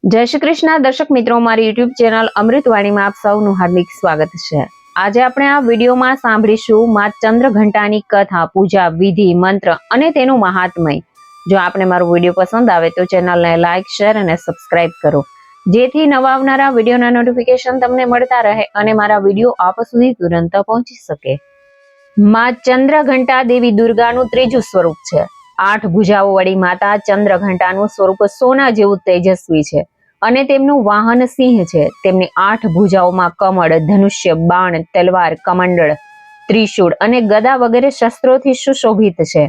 જય શ્રી કૃષ્ણ દર્શક મિત્રો, મારી યુટ્યુબ ચેનલ અમૃતવાણીમાં આપ સૌનું હાર્દિક સ્વાગત છે. આજે આપણે આ વિડીયોમાં સાંભળીશું માં ચંદ્રઘંટાની કથા, પૂજા, વિધિ, મંત્ર અને તેનું મહાત્મય. જો આપને મારો વિડીયો પસંદ આવે તો ચેનલને લાઈક, શેર અને સબસ્ક્રાઇબ કરો, જેથી નવા આવનારા વિડીયોના નોટિફિકેશન તમને મળતા રહે અને મારા વિડીયો આપ સુધી તુરંત પહોંચી શકે. માં ચંદ્રઘંટા દેવી દુર્ગાનું ત્રીજું સ્વરૂપ છે. 8 ભુજાઓ વાળી માતા ચંદ્રઘંટાનું સ્વરૂપ સોના જેવું તેજસ્વી છે અને તેમનું વાહન સિંહ છે. તેમની 8 ભુજાઓમાં કમળ, ધનુષ્ય, બાણ, તલવાર, કમંડળ, ત્રિશૂળ અને ગદા વગેરે શસ્ત્રોથી સુશોભિત છે.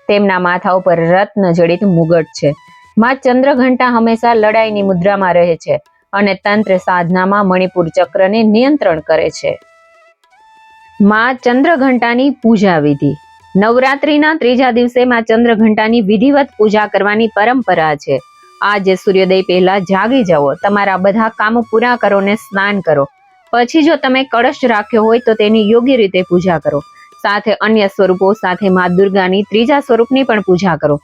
તેમના માથા ઉપર રત્ન જડિત મુગટ છે. માં ચંદ્રઘંટા હંમેશા લડાઈની મુદ્રામાં રહે છે અને તંત્ર સાધનામાં મણિપુર ચક્રને નિયંત્રણ કરે છે. માં ચંદ્રઘંટાની પૂજા વિધિ. નવરાત્રીના ત્રીજા દિવસે માં ચંદ્રઘંટાની વિધિવત પૂજા કરવાની પરંપરા છે. આજે સૂર્યોદય પહેલા જાગી જાઓ, તમારા બધા કામ પૂરા કરો ને સ્નાન કરો. પછી જો તમે કળશ રાખ્યો હોય તો તેની યોગ્ય રીતે પૂજા કરો. સાથે અન્ય સ્વરૂપો સાથે માં દુર્ગાની ત્રીજા સ્વરૂપની પણ પૂજા કરો.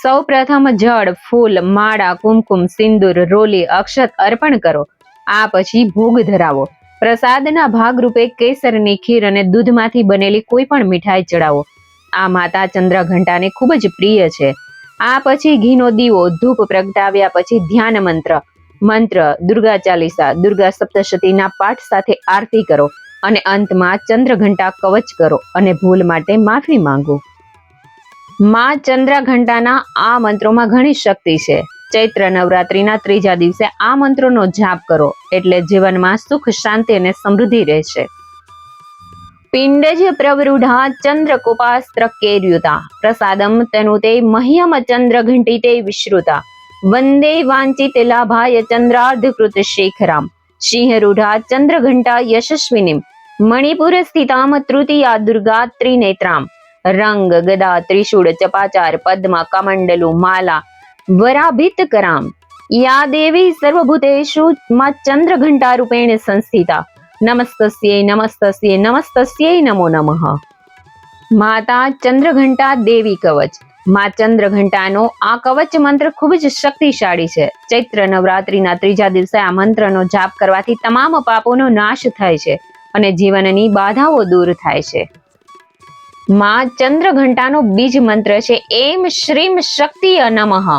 સૌ પ્રથમ જળ, ફૂલ, માળા, કુમકુમ, સિંદૂર, રોલી, અક્ષત અર્પણ કરો. આ પછી ભોગ ધરાવો. પ્રસાદના ભાગરૂપે કેસરની ખીર અને દૂધમાંથી બનેલી કોઈ પણ મીઠાઈ ચડાવો. આ માતા ચંદ્રઘંટાને ખૂબ જ પ્રિય છે. આ પછી ઘીનો દીવો, ધૂપ પ્રગટાવ્યા પછી ધ્યાન મંત્ર, દુર્ગા ચાલીસા, દુર્ગા સપ્તશતીના પાઠ સાથે આરતી કરો અને અંતમાં ચંદ્રઘંટા કવચ કરો અને ભૂલ માટે માફી માંગો. માં ચંદ્રઘંટાના આ મંત્રોમાં ઘણી શક્તિ છે. ચૈત્ર નવરાત્રીના ત્રીજા દિવસે આ મંત્રોનો જાપ કરો એટલે જીવનમાં સુખ, શાંતિ અને સમૃદ્ધિ રહેશે. પિંડજ પ્રવૃઢા ચંદ્રકોપાસ્ત્ર કેર્યુતા પ્રસાદમ તનુતે મહ્યમ ચંદ્રઘંટિતે વિશ્રુતા વંદે વાંચિત લાભાય ચંદ્રાર્ધકૃત શેખરામ સિંહરૂઢા ચંદ્રઘંટા યશસ્વિનીમ મણિપુર સ્થિતામ તૃતીયા દુર્ગા ત્રિનેત્રામ રંગ, ગદા, ત્રિશૂળ, ચપાચાર, પદ્મ, કમંડલુ, માલા, વરાભિત કરામ યા દેવી સર્વભૂતેષુ માં ચંદ્રઘંટા રૂપેણ સંસ્થિતા નમસ્તસ્યૈ નમસ્તસ્યૈ નમસ્તસ્યૈ નમો નમઃ. માતા ચંદ્રઘંટા દેવી કવચ. માં ચંદ્રઘંટાનો આ કવચ મંત્ર ખૂબ જ શક્તિશાળી છે. ચૈત્ર નવરાત્રીના ત્રીજા દિવસે આ મંત્રનો જાપ કરવાથી તમામ પાપોનો નાશ થાય છે અને જીવનની બાધાઓ દૂર થાય છે. માં ચંદ્રઘંટાનો બીજ મંત્ર છે એમ શ્રીમ શક્તિય નમઃ.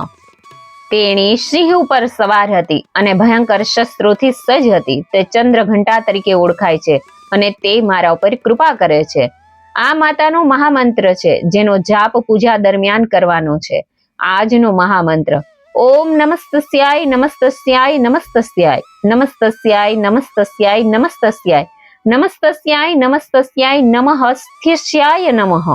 તેણી સિંહ ઉપર સવાર હતી અને ભયંકર શસ્ત્રોથી સજ્જ હતી. તે ચંદ્રઘંટા તરીકે ઓળખાય છે અને તે મારા ઉપર કૃપા કરે છે. આ માતાનો મહામંત્ર છે જેનો જાપ પૂજા દરમિયાન કરવાનો છે. આજનો મહામંત્ર: ઓમ નમસ્તસ્યાય નમસ્તસ્યાય નમસ્તસ્યાય નમસ્તસ્યાય નમસ્તસ્યાય નમસ્તસ્યાય નમસ્તસ્યાય નમસ્તસ્યાય નમઃસ્થ્યસ્યાય નમઃ.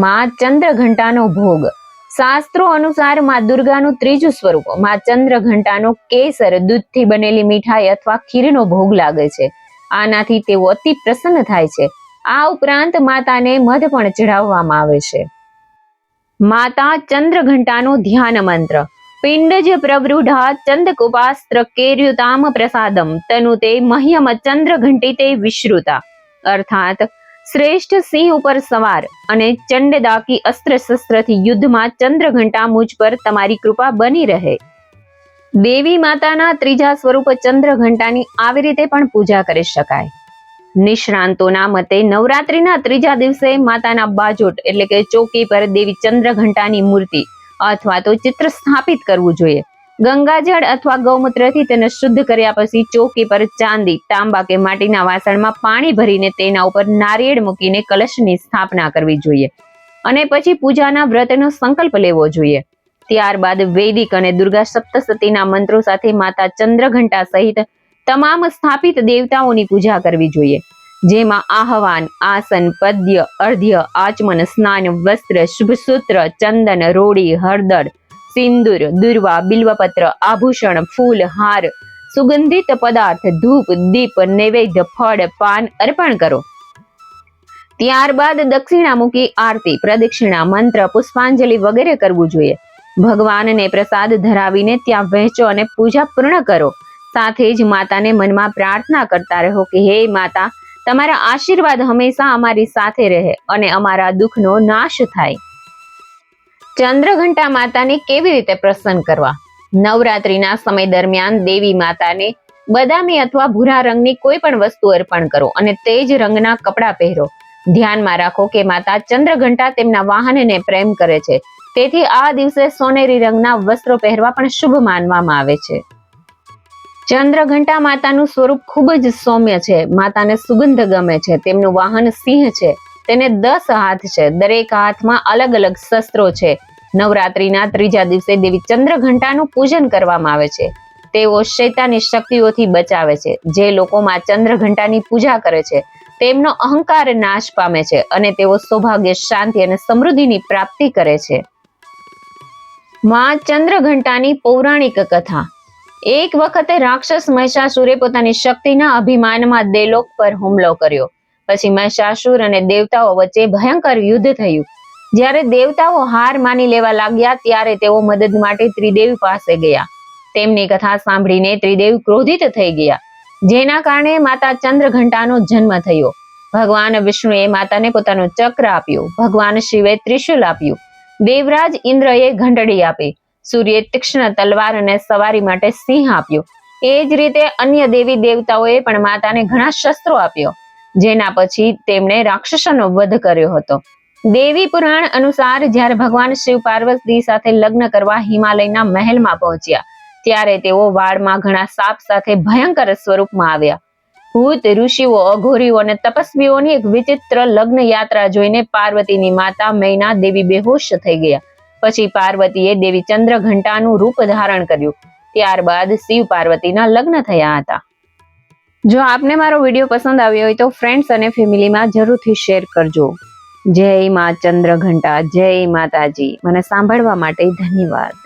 માં ચંદ્રઘંટાનો ભોગ. શાસ્ત્રો અનુસાર માં દુર્ગાનું ત્રીજું સ્વરૂપ માં ચંદ્રઘંટાનો કેસર, દૂધથી બનેલી મીઠાઈ અથવા ખીરનો ભોગ લાગે છે. આનાથી તેઓ અતિ પ્રસન્ન થાય છે. આ ઉપરાંત માતાને મધ પણ ચઢાવવામાં આવે છે. માતા ચંદ્રઘંટાનો ધ્યાન મંત્ર. પિંડજ પ્રવૃઢા ચંદ્રકોપાસ્ત્ર કેર્યુતામ પ્રસાદમ તનુતે મહ્યમ ચંદ્રઘંટિતે વિશ્રુતા. અર્થાત શ્રેષ્ઠ સિંહ ઉપર સવાર અને ચંડદાકી અસ્ત્ર શસ્ત્રથી યુદ્ધમાં ચંદ્રઘંટા મુજ પર તમારી કૃપા બની રહે. દેવી માતાના ત્રીજા સ્વરૂપ ચંદ્રઘંટાની આવી રીતે પણ પૂજા કરી શકાય. નિષ્ણાંતોના મતે નવરાત્રીના ત્રીજા દિવસે માતાના બાજોટ એટલે કે ચોકી પર દેવી ચંદ્રઘંટાની મૂર્તિ અથવા તો ચિત્ર સ્થાપિત કરવું જોઈએ. ગંગાજળ અથવા ગૌમૂત્રથી તેને શુદ્ધ કર્યા પછી ચોકી પર ચાંદી, તાંબા કે માટીના વાસણમાં પાણી ભરીને તેના ઉપર નારિયેળ મૂકીને કલશની સ્થાપના કરવી જોઈએ અને પછી પૂજાના વ્રતનો સંકલ્પ લેવો જોઈએ. ત્યારબાદ વૈદિક અને દુર્ગા સપ્તશતીના મંત્રો સાથે માતા ચંદ્રઘંટા સહિત તમામ સ્થાપિત દેવતાઓની પૂજા કરવી જોઈએ, જેમાં આહવાન, આસન, પદ્ય, અર્ધ્ય, આચમન, સ્નાન, વસ્ત્ર, શુભસૂત્ર, ચંદન, રોડી, હળદર, સિંદૂર, દુર્વા, બિલ્વપત્ર, આભૂષણ, ફૂલ, હાર, સુગંધિત પદાર્થ, ધૂપ, દીપ, નૈવેદ્ય, ફળ, પાન અર્પણ કરો. ત્યારબાદ દક્ષિણા મૂકી આરતી, પ્રદક્ષિણા, મંત્ર, પુષ્પાંજલિ વગેરે કરવું જોઈએ. ભગવાનને પ્રસાદ ધરાવીને ત્યાં વહેંચો અને પૂજા પૂર્ણ કરો. સાથે જ માતાને મનમાં પ્રાર્થના કરતા રહો કે હે માતા, તમારા આશીર્વાદ હંમેશા અમારી સાથે રહે અને અમારા દુઃખનો નાશ થાય. ચંદ્રઘંટા માતાને કેવી રીતે પ્રસન્ન કરવા? નવરાત્રીના સમય દરમિયાન દેવી માતાને બદામી અથવા ભૂરા રંગની કોઈ પણ વસ્તુ અર્પણ કરો અને તે જ રંગના કપડાં પહેરો. ધ્યાનમાં રાખો કે માતા ચંદ્રઘંટા તેમના વાહનને પ્રેમ કરે છે, તેથી આ દિવસે સોનેરી રંગના વસ્ત્રો પહેરવા પણ શુભ માનવામાં આવે છે. ચંદ્રઘંટા માતાનું સ્વરૂપ ખૂબ જ સૌમ્ય છે. માતાને સુગંધ ગમે છે. તેમનું વાહન સિંહ છે. તેને 10 હાથ છે. દરેક હાથમાં અલગ અલગ શસ્ત્રો છે. નવરાત્રીના ત્રીજા દિવસે દેવી ચંદ્રઘંટાનું પૂજન કરવામાં આવે છે. તેઓ શૈતાની શક્તિઓથી બચાવે છે. જે લોકો માં ચંદ્રઘંટાની પૂજા કરે છે તેમનો અહંકાર નાશ પામે છે અને તેઓ સૌભાગ્ય, શાંતિ અને સમૃદ્ધિની પ્રાપ્તિ કરે છે. માં ચંદ્રઘંટાની પૌરાણિક કથા. એક વખતે રાક્ષસ મહિષાસુરે પોતાની શક્તિના અભિમાનમાં દેવલોક પર હુમલો કર્યો. પછી મહિષાસુર અને દેવતાઓ વચ્ચે ભયંકર યુદ્ધ થયું. જ્યારે દેવતાઓ હાર માની લેવા લાગ્યા ત્યારે તેઓ મદદ માટે ત્રિદેવ પાસે ગયા. તેમની કથા સાંભળીને ત્રિદેવ ક્રોધિત થઈ ગયા, જેના કારણે માતા ચંદ્રઘંટાનો જન્મ થયો. ભગવાન વિષ્ણુએ માતાને પોતાનું ચક્ર આપ્યું. ભગવાન શિવે ત્રિશુલ આપ્યું. દેવરાજ ઇન્દ્રએ ઘંટડી આપી. સૂર્યે તીક્ષ્ણ તલવાર અને સવારી માટે સિંહ આપ્યો. એ જ રીતે અન્ય દેવી દેવતાઓએ પણ માતાને ઘણા શસ્ત્રો આપ્યો, જેના પછી તેમણે રાક્ષસોનો વધ કર્યો હતો. દેવી પુરાણ અનુસાર જ્યારે ભગવાન શિવ પાર્વતી સાથે લગ્ન કરવા હિમાલયના મહેલમાં પહોંચ્યા ત્યારે તેઓ વાળમાં ઘણા સાપ સાથે ભયંકર સ્વરૂપમાં આવ્યા. ભૂત, ઋષિઓ, અઘોરીઓ અને તપસ્વીઓની એક વિચિત્ર લગ્ન યાત્રા જોઈને પાર્વતીની માતા મૈના દેવી બેહોશ થઈ ગયા. પછી પાર્વતીએ દેવી ચંદ્રઘંટાનું રૂપ ધારણ કર્યું. ત્યારબાદ શિવ પાર્વતીના લગ્ન થયા હતા. જો આપને મારો વિડીયો પસંદ આવ્યો હોય તો ફ્રેન્ડ્સ અને ફેમિલીમાં જરૂરથી શેર કરજો. જય માં ચંદ્રઘંટા, જય માતાજી. મને સાંભળવા માટે ધન્યવાદ.